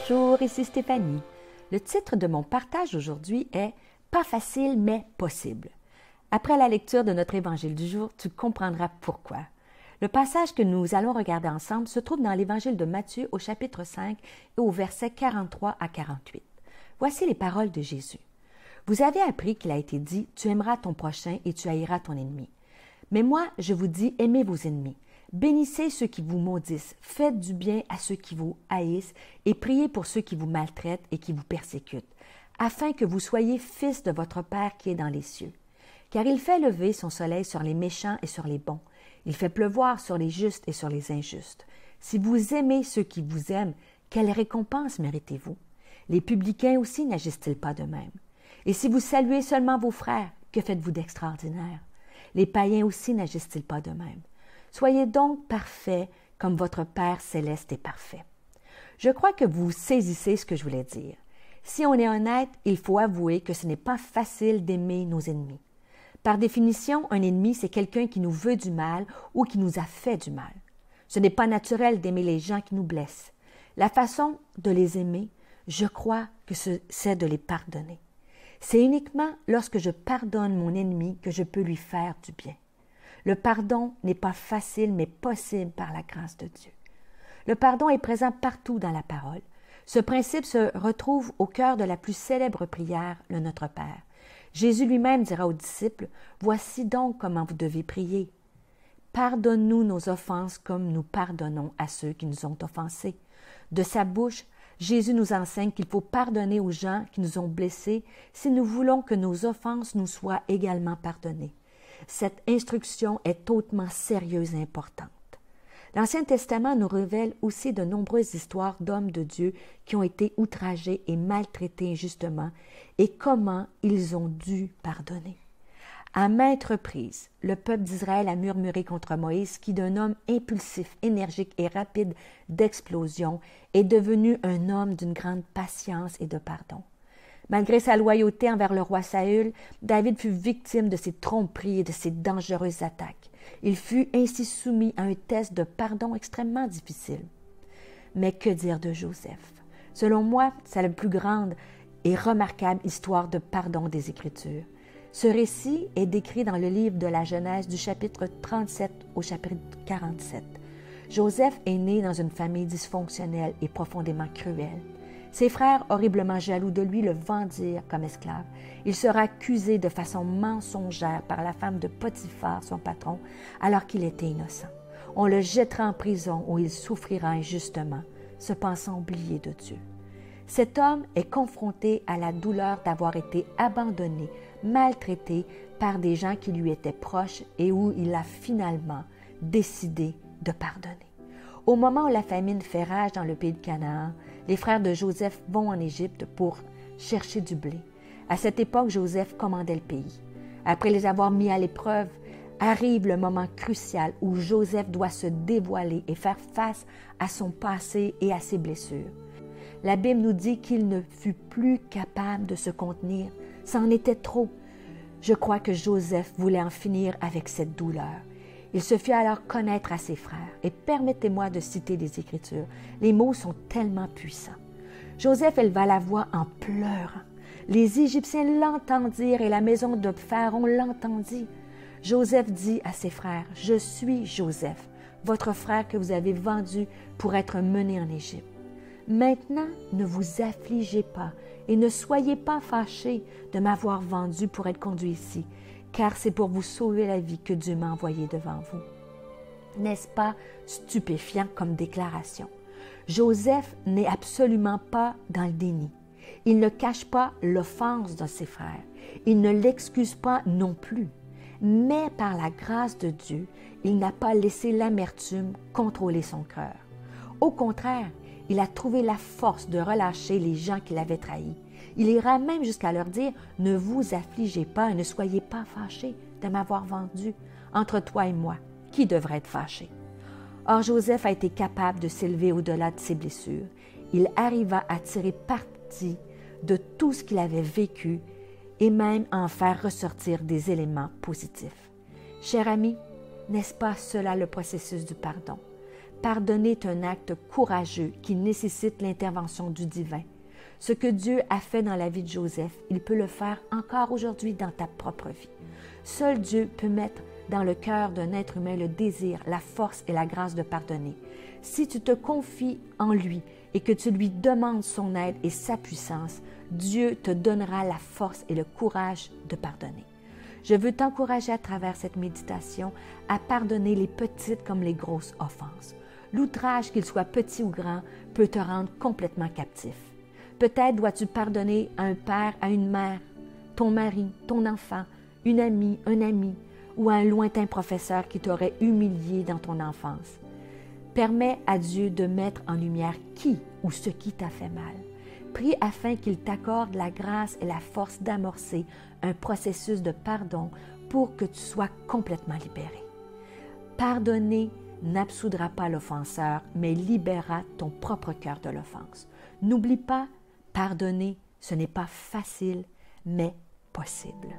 Bonjour, ici Stéphanie. Le titre de mon partage aujourd'hui est « Pas facile, mais possible ». Après la lecture de notre évangile du jour, tu comprendras pourquoi. Le passage que nous allons regarder ensemble se trouve dans l'évangile de Matthieu au chapitre 5 et au verset 43 à 48. Voici les paroles de Jésus. « Vous avez appris qu'il a été dit « Tu aimeras ton prochain et tu haïras ton ennemi ». Mais moi, je vous dis « Aimez vos ennemis ». Bénissez ceux qui vous maudissent, faites du bien à ceux qui vous haïssent et priez pour ceux qui vous maltraitent et qui vous persécutent, afin que vous soyez fils de votre Père qui est dans les cieux. Car il fait lever son soleil sur les méchants et sur les bons. Il fait pleuvoir sur les justes et sur les injustes. Si vous aimez ceux qui vous aiment, quelle récompense méritez-vous? Les publicains aussi n'agissent-ils pas de même? Et si vous saluez seulement vos frères, que faites-vous d'extraordinaire? Les païens aussi n'agissent-ils pas de même? Soyez donc parfaits comme votre Père céleste est parfait. Je crois que vous saisissez ce que je voulais dire. Si on est honnête, il faut avouer que ce n'est pas facile d'aimer nos ennemis. Par définition, un ennemi, c'est quelqu'un qui nous veut du mal ou qui nous a fait du mal. Ce n'est pas naturel d'aimer les gens qui nous blessent. La façon de les aimer, je crois que c'est de les pardonner. C'est uniquement lorsque je pardonne mon ennemi que je peux lui faire du bien. Le pardon n'est pas facile, mais possible par la grâce de Dieu. Le pardon est présent partout dans la parole. Ce principe se retrouve au cœur de la plus célèbre prière, le Notre Père. Jésus lui-même dira aux disciples, « Voici donc comment vous devez prier. Pardonne-nous nos offenses comme nous pardonnons à ceux qui nous ont offensés. » De sa bouche, Jésus nous enseigne qu'il faut pardonner aux gens qui nous ont blessés si nous voulons que nos offenses nous soient également pardonnées. Cette instruction est hautement sérieuse et importante. L'Ancien Testament nous révèle aussi de nombreuses histoires d'hommes de Dieu qui ont été outragés et maltraités injustement et comment ils ont dû pardonner. À maintes reprises, le peuple d'Israël a murmuré contre Moïse qui, d'un homme impulsif, énergique et rapide d'explosion, est devenu un homme d'une grande patience et de pardon. Malgré sa loyauté envers le roi Saül, David fut victime de ses tromperies et de ses dangereuses attaques. Il fut ainsi soumis à un test de pardon extrêmement difficile. Mais que dire de Joseph? Selon moi, c'est la plus grande et remarquable histoire de pardon des Écritures. Ce récit est décrit dans le livre de la Genèse du chapitre 37 au chapitre 47. Joseph est né dans une famille dysfonctionnelle et profondément cruelle. Ses frères, horriblement jaloux de lui, le vendirent comme esclave. Il sera accusé de façon mensongère par la femme de Potiphar, son patron, alors qu'il était innocent. On le jettera en prison où il souffrira injustement, se pensant oublié de Dieu. Cet homme est confronté à la douleur d'avoir été abandonné, maltraité par des gens qui lui étaient proches et où il a finalement décidé de pardonner. Au moment où la famine fait rage dans le pays de Canaan, les frères de Joseph vont en Égypte pour chercher du blé. À cette époque, Joseph commandait le pays. Après les avoir mis à l'épreuve, arrive le moment crucial où Joseph doit se dévoiler et faire face à son passé et à ses blessures. La Bible nous dit qu'il ne fut plus capable de se contenir. C'en était trop. Je crois que Joseph voulait en finir avec cette douleur. Il se fit alors connaître à ses frères. Et permettez-moi de citer les Écritures. Les mots sont tellement puissants. Joseph éleva la voix en pleurant. Les Égyptiens l'entendirent et la maison de Pharaon l'entendit. Joseph dit à ses frères, « Je suis Joseph, votre frère que vous avez vendu pour être mené en Égypte. Maintenant, ne vous affligez pas et ne soyez pas fâchés de m'avoir vendu pour être conduit ici, car c'est pour vous sauver la vie que Dieu m'a envoyé devant vous. » N'est-ce pas stupéfiant comme déclaration? Joseph n'est absolument pas dans le déni. Il ne cache pas l'offense de ses frères. Il ne l'excuse pas non plus. Mais par la grâce de Dieu, il n'a pas laissé l'amertume contrôler son cœur. Au contraire, il a trouvé la force de relâcher les gens qui l'avaient trahi. Il ira même jusqu'à leur dire « Ne vous affligez pas et ne soyez pas fâchés de m'avoir vendu. Entre toi et moi, qui devrait être fâché? » Or, Joseph a été capable de s'élever au-delà de ses blessures. Il arriva à tirer parti de tout ce qu'il avait vécu et même à en faire ressortir des éléments positifs. Cher ami, n'est-ce pas cela le processus du pardon? Pardonner est un acte courageux qui nécessite l'intervention du divin. Ce que Dieu a fait dans la vie de Joseph, il peut le faire encore aujourd'hui dans ta propre vie. Seul Dieu peut mettre dans le cœur d'un être humain le désir, la force et la grâce de pardonner. Si tu te confies en lui et que tu lui demandes son aide et sa puissance, Dieu te donnera la force et le courage de pardonner. Je veux t'encourager à travers cette méditation à pardonner les petites comme les grosses offenses. L'outrage, qu'il soit petit ou grand, peut te rendre complètement captif. Peut-être dois-tu pardonner à un père, à une mère, ton mari, ton enfant, une amie, un ami ou à un lointain professeur qui t'aurait humilié dans ton enfance. Permets à Dieu de mettre en lumière qui ou ce qui t'a fait mal. Prie afin qu'il t'accorde la grâce et la force d'amorcer un processus de pardon pour que tu sois complètement libéré. Pardonner n'absoudra pas l'offenseur, mais libérera ton propre cœur de l'offense. N'oublie pas, pardonner, ce n'est pas facile, mais possible.